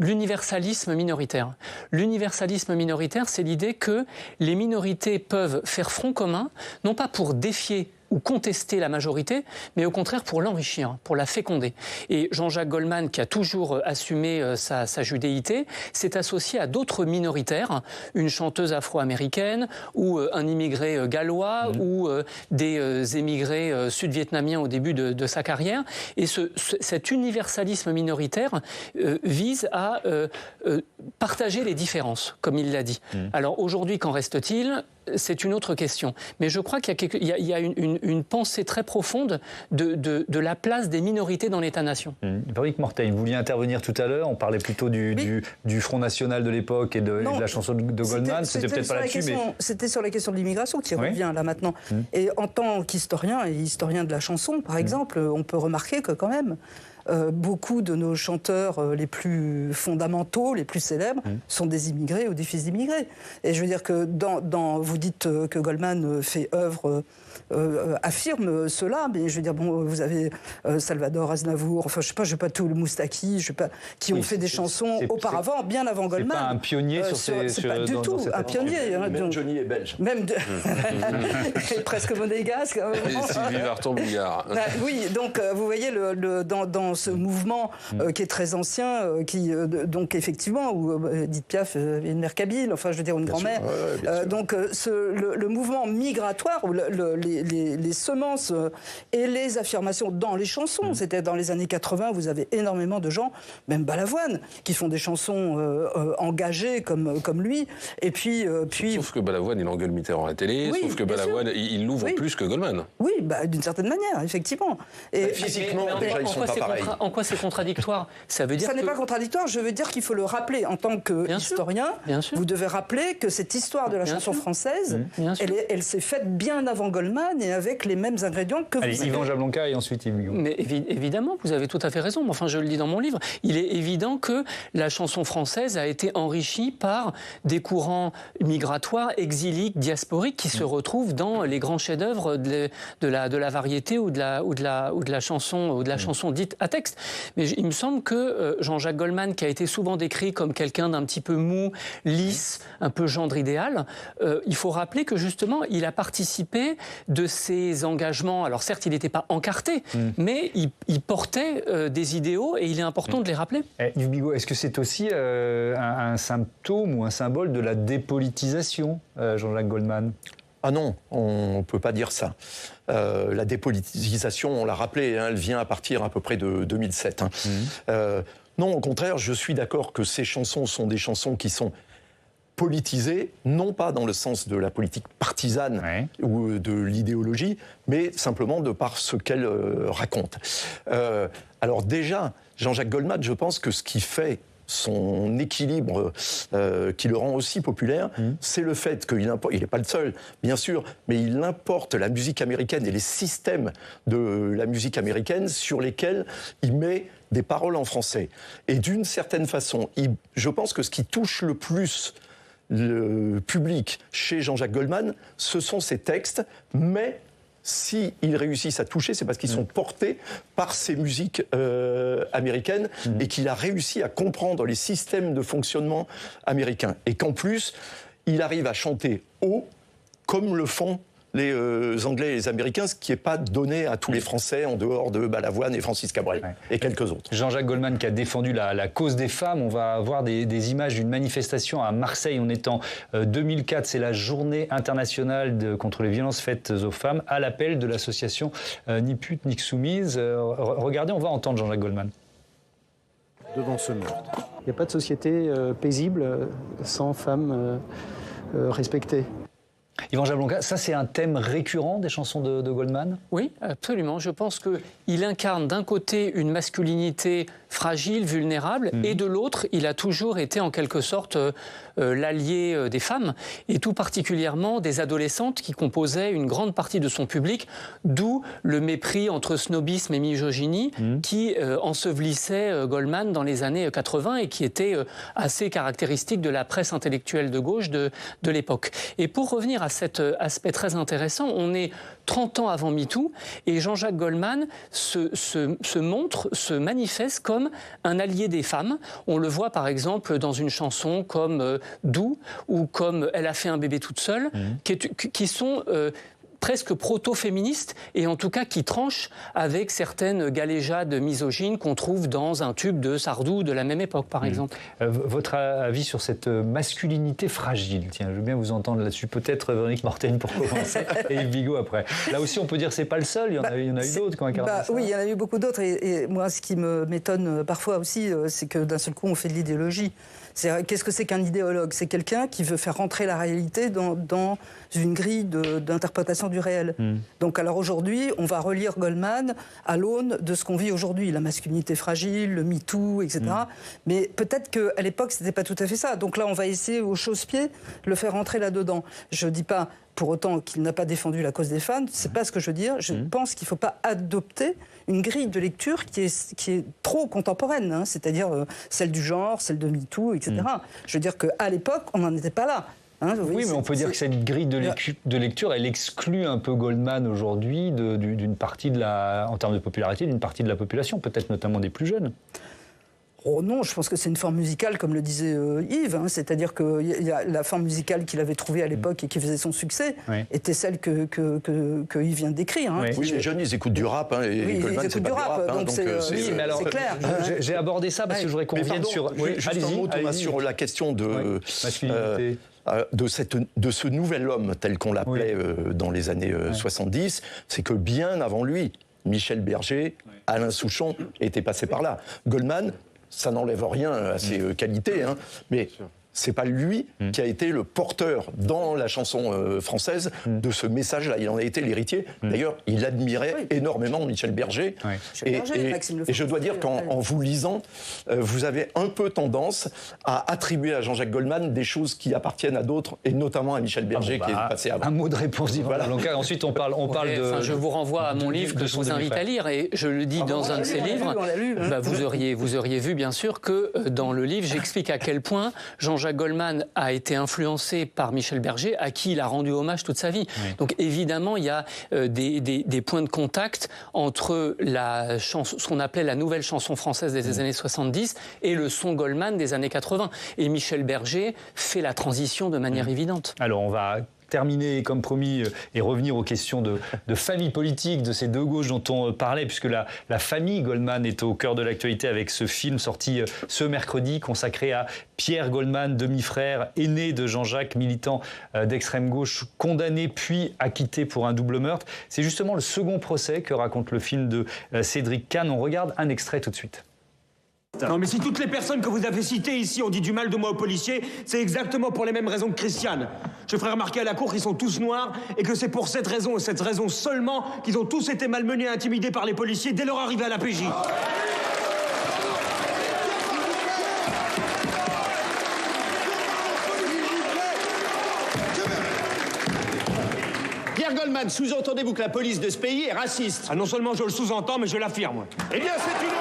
l'universalisme minoritaire. L'universalisme minoritaire, c'est l'idée que les minorités peuvent faire front commun, non pas pour défier ou contester la majorité, mais au contraire pour l'enrichir, pour la féconder. Et Jean-Jacques Goldman, qui a toujours assumé sa judéité, s'est associé à d'autres minoritaires, une chanteuse afro-américaine, ou un immigré gallois, ou des émigrés sud-vietnamiens au début de sa carrière. Et cet universalisme minoritaire vise à partager les différences, comme il l'a dit. Alors aujourd'hui, qu'en reste-t-il ? C'est une autre question. Mais je crois qu'il y a une pensée très profonde de la place des minorités dans l'État-nation. Véronique Mortaigne, vous vouliez intervenir tout à l'heure. On parlait plutôt du Front National de l'époque et de la chanson de Goldman. C'était peut-être pas là-dessus, mais... C'était sur la question de l'immigration qui revient là maintenant. Et en tant qu'historien et historien de la chanson, par exemple, on peut remarquer que quand même... beaucoup de nos chanteurs les plus fondamentaux, les plus célèbres, sont des immigrés ou des fils d'immigrés. Et je veux dire que vous dites que Goldman fait œuvre affirment cela. Mais je veux dire, bon, vous avez Salvador Aznavour, enfin, je sais pas tout le Moustaki, qui ont fait des chansons auparavant, bien avant Goldman. C'est pas un pionnier c'est pas du tout un pionnier. Même Johnny est belge. Même presque monégasque. Et Sylvie Vartan-Bougard. Oui, donc vous voyez dans ce mouvement qui est très ancien, donc effectivement, où Edith Piaf est une mère kabyle, enfin je veux dire une grand-mère. Donc le mouvement migratoire, où les semences et les affirmations dans les chansons, c'était dans les années 80, vous avez énormément de gens, même Balavoine, qui font des chansons engagées comme lui. Et puis, Sauf que Balavoine, il engueule Mitterrand à la télé, oui, sauf que Balavoine, il l'ouvre plus que Goldman. Oui, d'une certaine manière, effectivement. Et physiquement, déjà, ils sont pas pareils. En quoi c'est contradictoire? Ça veut dire ça n'est pas contradictoire, je veux dire qu'il faut le rappeler en tant qu'historien. Vous devez rappeler que cette histoire de la chanson française, elle s'est faite bien avant Goldman et avec les mêmes ingrédients que vous avez. Yvan Jablonka et ensuite Yves Bigot. Mais évidemment, vous avez tout à fait raison. Enfin, je le dis dans mon livre. Il est évident que la chanson française a été enrichie par des courants migratoires, exiliques, diasporiques qui se retrouvent dans les grands chefs-d'œuvre de la variété ou de la chanson dite à texte. Mais il me semble que Jean-Jacques Goldman, qui a été souvent décrit comme quelqu'un d'un petit peu mou, lisse, un peu gendre idéal, il faut rappeler que justement, il a participé de ces engagements. Alors certes, il n'était pas encarté, mais il portait des idéaux et il est important de les rappeler. Yves Bigot, est-ce que c'est aussi un symptôme ou un symbole de la dépolitisation, Jean-Jacques Goldman ? Ah non, on ne peut pas dire ça. La dépolitisation, on l'a rappelé, elle vient à partir à peu près de 2007. Non, au contraire, je suis d'accord que ces chansons sont des chansons qui sont politisées, non pas dans le sens de la politique partisane ou de l'idéologie, mais simplement de par ce qu'elles racontent. Alors déjà, Jean-Jacques Goldman, je pense que ce qui fait son équilibre qui le rend aussi populaire, c'est le fait qu'il importe, il n'est pas le seul, bien sûr, mais il importe la musique américaine et les systèmes de la musique américaine sur lesquels il met des paroles en français. Et d'une certaine façon, je pense que ce qui touche le plus le public chez Jean-Jacques Goldman, ce sont ses textes, mais s'ils réussissent à toucher, c'est parce qu'ils sont portés par ces musiques américaines et qu'il a réussi à comprendre les systèmes de fonctionnement américains. Et qu'en plus, il arrive à chanter haut, comme le font les Anglais et les Américains, ce qui n'est pas donné à tous les Français en dehors de Balavoine et Francis Cabrel et quelques autres. Jean-Jacques Goldman qui a défendu la cause des femmes. On va voir des images d'une manifestation à Marseille. On est en 2004, c'est la journée internationale contre les violences faites aux femmes, à l'appel de l'association Ni pute ni soumise. Regardez, on va entendre Jean-Jacques Goldman. Devant ce meurtre. Il n'y a pas de société paisible sans femmes respectées. Yvan Jablonka, ça c'est un thème récurrent des chansons de Goldman ? Oui, absolument. Je pense qu'il incarne d'un côté une masculinité fragile, vulnérable, et de l'autre, il a toujours été en quelque sorte l'allié des femmes, et tout particulièrement des adolescentes qui composaient une grande partie de son public, d'où le mépris entre snobisme et misogynie qui ensevelissait Goldman dans les années 80 et qui était assez caractéristique de la presse intellectuelle de gauche de l'époque. Et pour revenir à cet aspect très intéressant, on est 30 ans avant MeToo, et Jean-Jacques Goldman se manifeste comme un allié des femmes. On le voit par exemple dans une chanson comme Doux ou comme Elle a fait un bébé toute seule, qui sont presque proto-féministes et en tout cas qui tranchent avec certaines galéjades misogynes qu'on trouve dans un tube de Sardou de la même époque par exemple. Votre avis sur cette masculinité fragile? Tiens, je veux bien vous entendre là-dessus. Peut-être Véronique Mortaigne pour commencer et Yves Bigot après. Là aussi on peut dire que c'est pas le seul, il y en a eu d'autres qui ont incarné ça. Oui, il y en a eu beaucoup d'autres et moi ce qui m'étonne parfois aussi, c'est que d'un seul coup on fait de l'idéologie. Qu'est-ce que c'est qu'un idéologue? C'est quelqu'un qui veut faire rentrer la réalité dans une grille d'interprétation du réel. Donc alors aujourd'hui, on va relire Goldman à l'aune de ce qu'on vit aujourd'hui, la masculinité fragile, le MeToo, etc. Mais peut-être qu'à l'époque, c'était pas tout à fait ça. Donc là, on va essayer au chausse-pied le faire rentrer là-dedans. Je dis pas pour autant qu'il n'a pas défendu la cause des femmes, c'est pas ce que je veux dire. Je pense qu'il ne faut pas adopter une grille de lecture qui est trop contemporaine, hein, c'est-à-dire celle du genre, celle de MeToo, etc. Je veux dire qu'à l'époque, on n'en était pas là. Hein, oui, mais on peut dire que cette grille de lecture, elle exclut un peu Goldman aujourd'hui d'une partie en termes de popularité, d'une partie de la population, peut-être notamment des plus jeunes. Oh non, je pense que c'est une forme musicale, comme le disait Yves, hein, c'est-à-dire que la forme musicale qu'il avait trouvée à l'époque et qui faisait son succès était celle que Yves vient de décrire. Hein, oui, les jeunes, ils écoutent du rap, hein, et Goldman, c'est pas du rap. Donc c'est clair. J'ai abordé ça parce que je voudrais qu'on revienne sur... Juste un mot, Thomas, sur la question de ce nouvel homme, tel qu'on l'appelait dans les années 70, c'est que bien avant lui, Michel Berger, Alain Souchon étaient passés par là. Goldman, ça n'enlève rien à ses qualités, hein, mais c'est pas lui qui a été le porteur dans la chanson française de ce message-là. Il en a été l'héritier. D'ailleurs, il admirait énormément Michel Berger. Et je dois dire qu'en vous lisant, vous avez un peu tendance à attribuer à Jean-Jacques Goldman des choses qui appartiennent à d'autres, et notamment à Michel Berger qui est passé avant. Un mot de réponse d'Yvan Blanca. Ensuite, on parle de... je vous renvoie à mon livre que je vous invite à lire, et je le dis dans un de ces livres. Vous auriez vu, bien sûr, que dans le livre, j'explique à quel point Jean-Jacques Goldman a été influencé par Michel Berger, à qui il a rendu hommage toute sa vie. Donc évidemment, il y a des points de contact entre ce qu'on appelait la nouvelle chanson française des années 70 et le son Goldman des années 80. Et Michel Berger fait la transition de manière évidente. Alors on va terminer, comme promis, et revenir aux questions de famille politique, de ces deux gauches dont on parlait, puisque la famille Goldman est au cœur de l'actualité avec ce film sorti ce mercredi, consacré à Pierre Goldman, demi-frère aîné de Jean-Jacques, militant d'extrême gauche, condamné puis acquitté pour un double meurtre. C'est justement le second procès que raconte le film de Cédric Kahn. On regarde un extrait tout de suite. Non, mais si toutes les personnes que vous avez citées ici ont dit du mal de moi aux policiers, c'est exactement pour les mêmes raisons que Christiane. Je ferai remarquer à la cour qu'ils sont tous noirs et que c'est pour cette raison et cette raison seulement qu'ils ont tous été malmenés et intimidés par les policiers dès leur arrivée à la PJ. Pierre Goldman, sous-entendez-vous que la police de ce pays est raciste? Ah, non seulement je le sous-entends, mais je l'affirme. Eh bien, c'est une honte!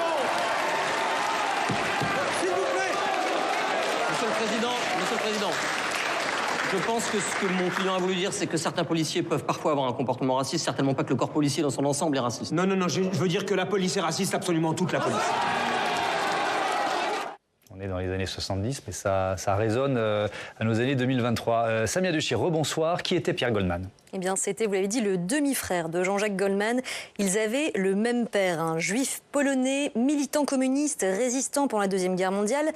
Monsieur le Président, je pense que ce que mon client a voulu dire, c'est que certains policiers peuvent parfois avoir un comportement raciste, certainement pas que le corps policier dans son ensemble est raciste. Non, je veux dire que la police est raciste, absolument toute la police. On est dans les années 70, mais ça résonne à nos années 2023. Samia Duchir, rebonsoir. Qui était Pierre Goldman ? Eh bien, c'était, vous l'avez dit, le demi-frère de Jean-Jacques Goldman. Ils avaient le même père, un juif polonais, militant communiste, résistant pour la Deuxième Guerre mondiale.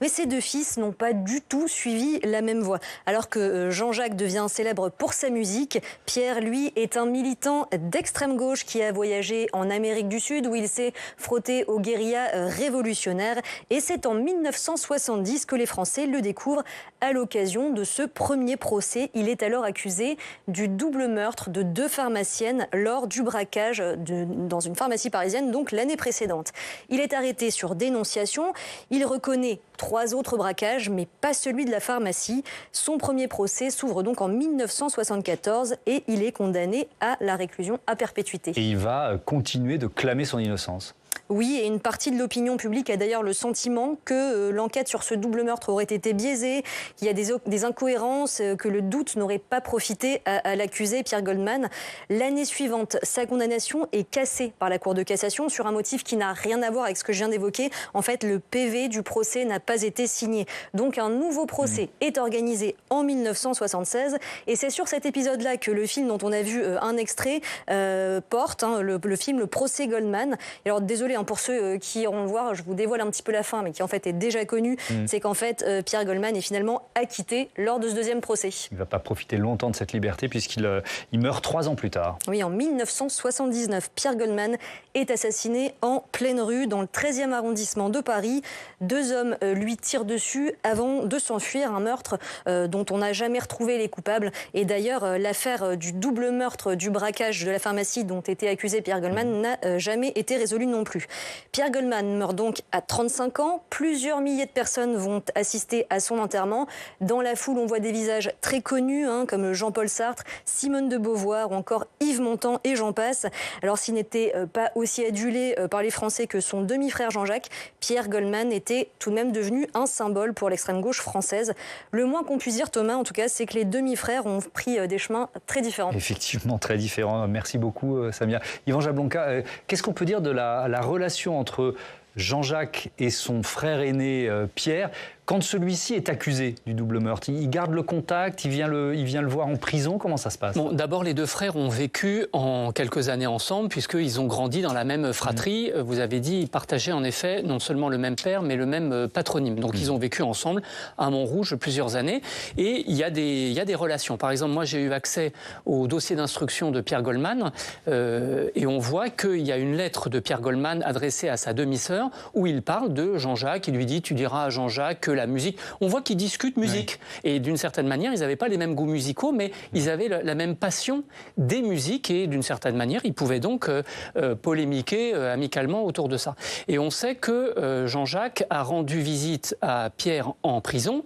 Mais ces deux fils n'ont pas du tout suivi la même voie. Alors que Jean-Jacques devient célèbre pour sa musique, Pierre, lui, est un militant d'extrême gauche qui a voyagé en Amérique du Sud, où il s'est frotté aux guérillas révolutionnaires. Et c'est en 1970 que les Français le découvrent à l'occasion de ce premier procès. Il est alors accusé du double meurtre de deux pharmaciennes lors du braquage dans une pharmacie parisienne, donc l'année précédente. Il est arrêté sur dénonciation. Il reconnaît 3 autres braquages, mais pas celui de la pharmacie. Son premier procès s'ouvre donc en 1974 et il est condamné à la réclusion à perpétuité. Et il va continuer de clamer son innocence. Oui, et une partie de l'opinion publique a d'ailleurs le sentiment que l'enquête sur ce double meurtre aurait été biaisée, qu'il y a des incohérences, que le doute n'aurait pas profité à l'accusé Pierre Goldman. L'année suivante, sa condamnation est cassée par la Cour de cassation sur un motif qui n'a rien à voir avec ce que je viens d'évoquer. En fait, le PV du procès n'a pas été signé. Donc un nouveau procès est organisé en 1976 et c'est sur cet épisode-là que le film dont on a vu un extrait porte, le film Le procès Goldman. Et alors désolé pour ceux qui iront le voir, je vous dévoile un petit peu la fin, mais qui en fait est déjà connue. C'est qu'en fait, Pierre Goldman est finalement acquitté lors de ce deuxième procès. Il ne va pas profiter longtemps de cette liberté puisqu'il meurt 3 ans plus tard. Oui, en 1979, Pierre Goldman est assassiné en pleine rue dans le 13e arrondissement de Paris. 2 hommes lui tirent dessus avant de s'enfuir. Un meurtre dont on n'a jamais retrouvé les coupables. Et d'ailleurs, l'affaire du double meurtre du braquage de la pharmacie dont était accusé Pierre Goldman n'a jamais été résolue non plus. Pierre Goldman meurt donc à 35 ans. Plusieurs milliers de personnes vont assister à son enterrement. Dans la foule, on voit des visages très connus, comme Jean-Paul Sartre, Simone de Beauvoir ou encore Yves Montand et j'en passe. Alors s'il n'était pas aussi adulé par les Français que son demi-frère Jean-Jacques, Pierre Goldman était tout de même devenu un symbole pour l'extrême gauche française. Le moins qu'on puisse dire, Thomas, en tout cas, c'est que les demi-frères ont pris des chemins très différents. Effectivement, très différents. Merci beaucoup, Samia. Yvan Jablonka, qu'est-ce qu'on peut dire de la relation entre Jean-Jacques et son frère aîné Pierre quand celui-ci est accusé du double meurtre? Il garde le contact, il vient le voir en prison, comment ça se passe? Bon, d'abord, les deux frères ont vécu en quelques années ensemble, puisqu'ils ont grandi dans la même fratrie. Vous avez dit, ils partageaient en effet non seulement le même père, mais le même patronyme. Donc ils ont vécu ensemble à Montrouge plusieurs années. Et il y a des relations. Par exemple, moi j'ai eu accès au dossier d'instruction de Pierre Goldman, et on voit qu'il y a une lettre de Pierre Goldman adressée à sa demi-sœur, où il parle de Jean-Jacques. Il lui dit, tu diras à Jean-Jacques que la musique. On voit qu'ils discutent musique. Ouais. Et d'une certaine manière, ils n'avaient pas les mêmes goûts musicaux, mais ils avaient la même passion des musiques et d'une certaine manière, ils pouvaient donc polémiquer amicalement autour de ça. Et on sait que Jean-Jacques a rendu visite à Pierre en prison,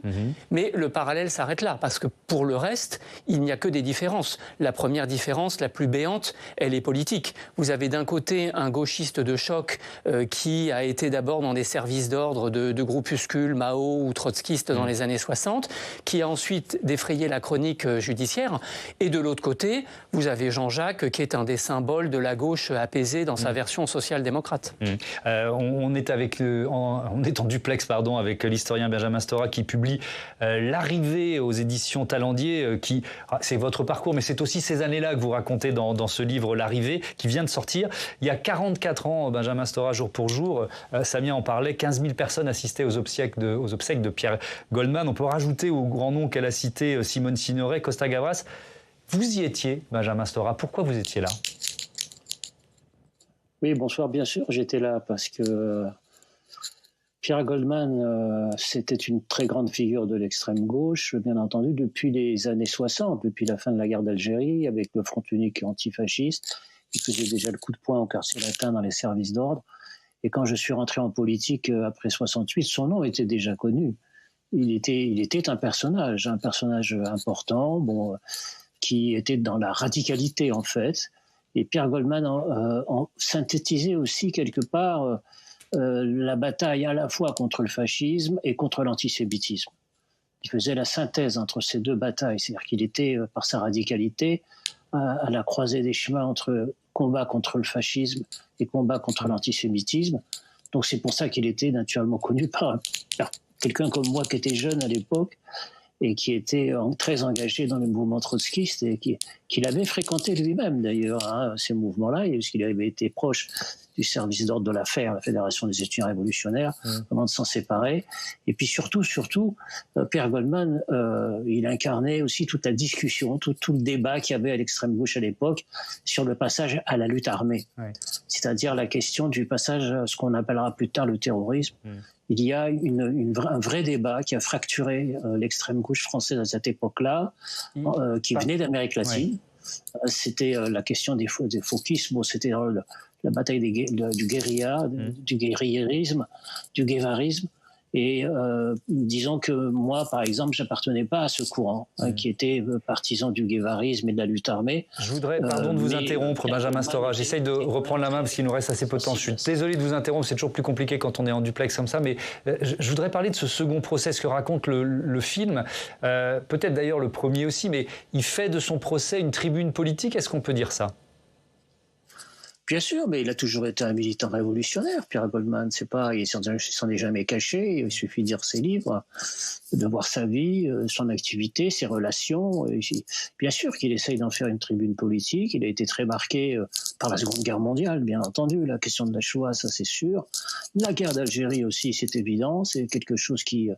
mais le parallèle s'arrête là, parce que pour le reste, il n'y a que des différences. La première différence, la plus béante, elle est politique. Vous avez d'un côté un gauchiste de choc qui a été d'abord dans des services d'ordre de groupuscules, Mao ou trotskiste dans les années 60, qui a ensuite défrayé la chronique judiciaire. Et de l'autre côté, vous avez Jean-Jacques, qui est un des symboles de la gauche apaisée dans sa version social-démocrate. On est en duplex avec l'historien Benjamin Stora, qui publie L'arrivée aux éditions Talendier, c'est votre parcours, mais c'est aussi ces années-là que vous racontez dans ce livre L'arrivée, qui vient de sortir. Il y a 44 ans, Benjamin Stora, jour pour jour, Samia en parlait, 15 000 personnes assistaient aux obsèques de Pierre Goldman. On peut rajouter au grand nom qu'elle a cité Simone Signoret, Costa Gavras. Vous y étiez, Benjamin Stora. Pourquoi vous étiez là? Oui, bonsoir. Bien sûr, j'étais là parce que Pierre Goldman, c'était une très grande figure de l'extrême gauche, bien entendu, depuis les années 60, depuis la fin de la guerre d'Algérie, avec le Front unique antifasciste. Il faisait déjà le coup de poing au quartier latin dans les services d'ordre. Et quand je suis rentré en politique après 68, son nom était déjà connu. Il était un personnage important, qui était dans la radicalité en fait. Et Pierre Goldman en synthétisait aussi quelque part la bataille à la fois contre le fascisme et contre l'antisémitisme. Il faisait la synthèse entre ces deux batailles, c'est-à-dire qu'il était, par sa radicalité, à la croisée des chemins entre combat contre le fascisme et combat contre l'antisémitisme. Donc c'est pour ça qu'il était naturellement connu par quelqu'un comme moi qui était jeune à l'époque et qui était très engagé dans le mouvement trotskiste et qu'il avait fréquenté lui-même d'ailleurs, ces mouvements-là, parce qu'il avait été proche du service d'ordre de la FAIR, la Fédération des étudiants révolutionnaires, avant de s'en séparer. Et puis surtout, Pierre Goldman, il incarnait aussi toute la discussion, tout le débat qu'il y avait à l'extrême gauche à l'époque sur le passage à la lutte armée. C'est-à-dire la question du passage à ce qu'on appellera plus tard le terrorisme. Il y a un vrai débat qui a fracturé l'extrême gauche française à cette époque-là, qui venait d'Amérique latine. C'était la question des fauquismes, c'était la bataille du guérilla, du guérillerisme, du guévarisme. Et disons que moi, par exemple, j'appartenais pas à ce courant qui était partisan du guévarisme et de la lutte armée. Je voudrais, pardon de vous interrompre, Benjamin Stora. J'essaye de reprendre la main parce qu'il nous reste assez peu de temps. Je suis désolé de vous interrompre, c'est toujours plus compliqué quand on est en duplex comme ça. Mais je voudrais parler de ce second procès, ce que raconte le film. Peut-être d'ailleurs le premier aussi, mais il fait de son procès une tribune politique. Est-ce qu'on peut dire ça ? Bien sûr, mais il a toujours été un militant révolutionnaire, Pierre Goldman. Il s'en est jamais caché. Il suffit de lire ses livres, de voir sa vie, son activité, ses relations. Bien sûr qu'il essaye d'en faire une tribune politique. Il a été très marqué par la Seconde Guerre mondiale, bien entendu. La question de la Shoah, ça c'est sûr. La guerre d'Algérie aussi, c'est évident. C'est quelque chose qui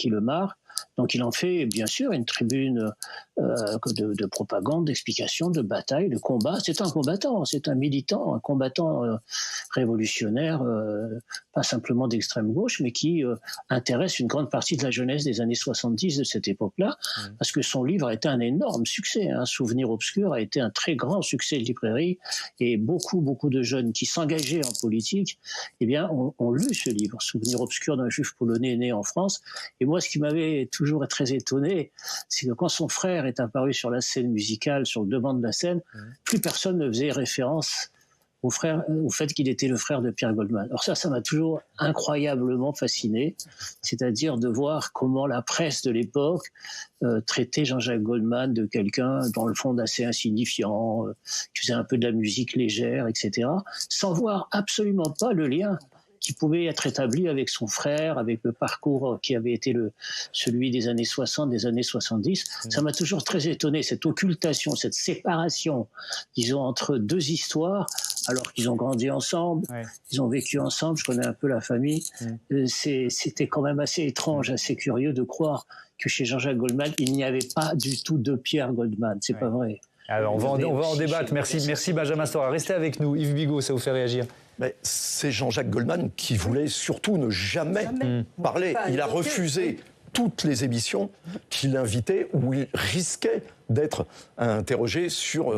le marque. Donc il en fait bien sûr une tribune de propagande, d'explication, de bataille, de combat. C'est un combattant, c'est un militant, un combattant révolutionnaire, pas simplement d'extrême gauche, mais qui intéresse une grande partie de la jeunesse des années 70 de cette époque-là, parce que son livre a été un énorme succès. Souvenir obscur a été un très grand succès de librairie, et beaucoup de jeunes qui s'engageaient en politique, eh bien, ont lu ce livre, Souvenir obscur d'un juif polonais né en France. Et moi, ce qui m'avait toujours très étonné, c'est que quand son frère est apparu sur la scène musicale, sur le devant de la scène, plus personne ne faisait référence au fait qu'il était le frère de Pierre Goldman. Alors ça m'a toujours incroyablement fasciné, c'est-à-dire de voir comment la presse de l'époque traitait Jean-Jacques Goldman de quelqu'un, dans le fond, d'assez insignifiant, qui faisait un peu de la musique légère, etc., sans voir absolument pas le lien qui pouvait être établi avec son frère, avec le parcours qui avait été celui des années 60, des années 70. Ça m'a toujours très étonné, cette occultation, cette séparation, disons, entre deux histoires, alors qu'ils ont grandi ensemble, ils ont vécu ensemble, je connais un peu la famille. C'était quand même assez étrange, assez curieux de croire que chez Jean-Jacques Goldman, il n'y avait pas du tout de Pierre Goldman. C'est pas vrai. Alors, on va en débattre. Merci Benjamin Stora. Restez avec nous. Yves Bigot, ça vous fait réagir? Mais c'est Jean-Jacques Goldman qui voulait surtout ne jamais parler. Il a refusé toutes les émissions qui l'invitaient, où il risquait d'être interrogé sur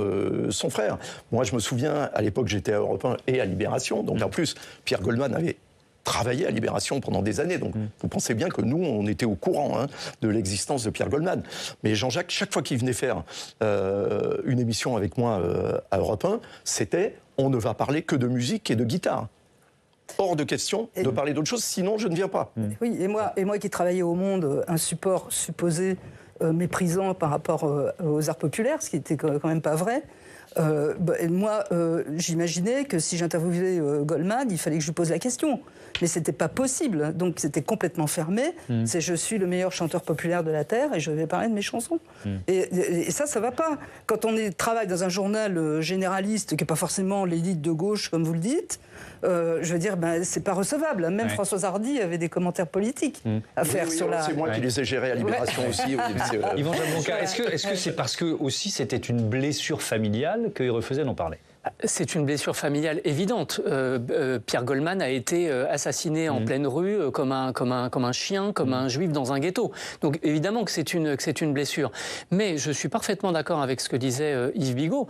son frère. Moi, je me souviens, à l'époque, j'étais à Europe 1 et à Libération. Donc, en plus, Pierre Goldman avait travaillé à Libération pendant des années. Donc, vous pensez bien que nous, on était au courant de l'existence de Pierre Goldman. Mais Jean-Jacques, chaque fois qu'il venait faire une émission avec moi à Europe 1, c'était « on ne va parler que de musique et de guitare ». Hors de question de parler d'autre chose, sinon je ne viens pas. Oui, et moi qui travaillais au Monde, un support supposé méprisant par rapport aux arts populaires, ce qui n'était quand même pas vrai. J'imaginais que si j'interviewais Goldman, il fallait que je lui pose la question. Mais c'était pas possible, donc c'était complètement fermé. C'est je suis le meilleur chanteur populaire de la Terre et je vais parler de mes chansons. Et ça va pas. Quand on travaille dans un journal généraliste, qui n'est pas forcément l'élite de gauche, comme vous le dites, je veux dire, c'est pas recevable. Même Françoise Hardy avait des commentaires politiques à faire sur la... C'est moi qui les ai gérés à Libération aussi. Yvan Jablonka, est-ce que c'est parce que aussi c'était une blessure familiale qu'il refusait d'en parler? C'est une blessure familiale évidente. Pierre Goldman a été assassiné en pleine rue comme un chien, comme un juif dans un ghetto. Donc évidemment que c'est une blessure. Mais je suis parfaitement d'accord avec ce que disait Yves Bigot.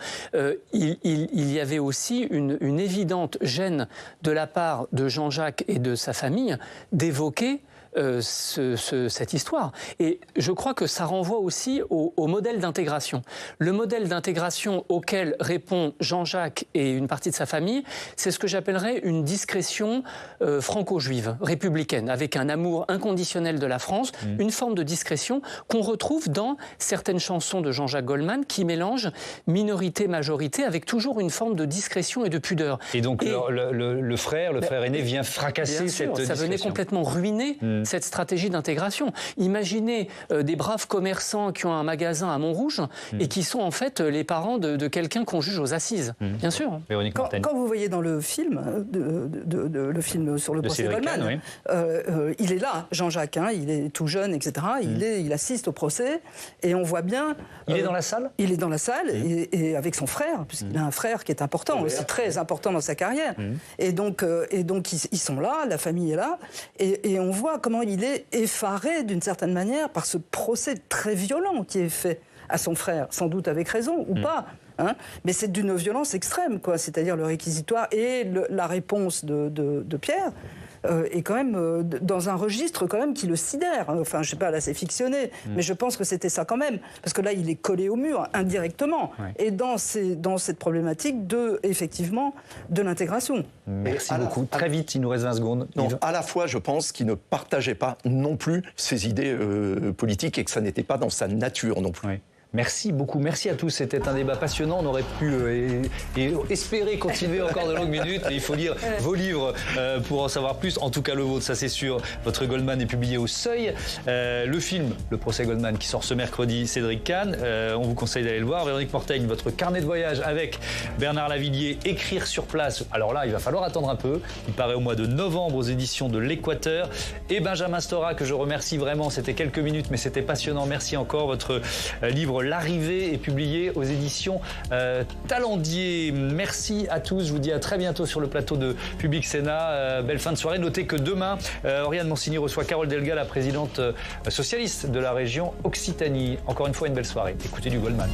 Il y avait aussi une évidente gêne de la part de Jean-Jacques et de sa famille d'évoquer cette histoire. Et je crois que ça renvoie aussi au modèle d'intégration. Le modèle d'intégration auquel répond Jean-Jacques et une partie de sa famille, c'est ce que j'appellerais une discrétion franco-juive, républicaine, avec un amour inconditionnel de la France, une forme de discrétion qu'on retrouve dans certaines chansons de Jean-Jacques Goldman qui mélangent minorité-majorité avec toujours une forme de discrétion et de pudeur. Et donc le frère aîné vient fracasser cette discrétion. Ça venait complètement ruiner cette stratégie d'intégration. Imaginez des braves commerçants qui ont un magasin à Montrouge et qui sont en fait les parents de quelqu'un qu'on juge aux assises. Bien sûr. Quand vous voyez dans le film, le film sur le procès Goldman, il est là, Jean-Jacques, il est tout jeune, etc. Il assiste au procès et on voit bien... Il est dans la salle ? Il est dans la salle et avec son frère, puisqu'il a un frère qui est important, aussi très important dans sa carrière. Et donc ils sont là, la famille est là, et on voit comment il est effaré d'une certaine manière par ce procès très violent qui est fait à son frère, sans doute avec raison ou pas. Mais c'est d'une violence extrême, quoi. C'est-à-dire le réquisitoire et la réponse de Pierre est quand même dans un registre quand même qui le sidère. Enfin, je sais pas, là c'est fictionné, mais je pense que c'était ça quand même, parce que là il est collé au mur indirectement. Et dans cette problématique effectivement de l'intégration. Merci beaucoup. Très vite, il nous reste 20 secondes. Non, à la fois, je pense qu'il ne partageait pas non plus ses idées politiques et que ça n'était pas dans sa nature non plus. Merci beaucoup, merci à tous. C'était un débat passionnant. On aurait pu espérer continuer encore de longues minutes, mais il faut lire vos livres pour en savoir plus. En tout cas, le vôtre, ça c'est sûr. Votre Goldman est publié au Seuil. Le film, Le procès Goldman, qui sort ce mercredi, Cédric Kahn. On vous conseille d'aller le voir. Véronique Mortaigne, votre carnet de voyage avec Bernard Lavilliers, Écrire sur place. Alors là, il va falloir attendre un peu. Il paraît au mois de novembre aux éditions de l'Équateur. Et Benjamin Stora, que je remercie vraiment. C'était quelques minutes, mais c'était passionnant. Merci encore. Votre livre L'arrivée est publié aux éditions Talendier. Merci à tous. Je vous dis à très bientôt sur le plateau de Public Sénat. Belle fin de soirée. Notez que demain, Oriane Monsigny reçoit Carole Delga, la présidente socialiste de la région Occitanie. Encore une fois, une belle soirée. Écoutez du Goldman.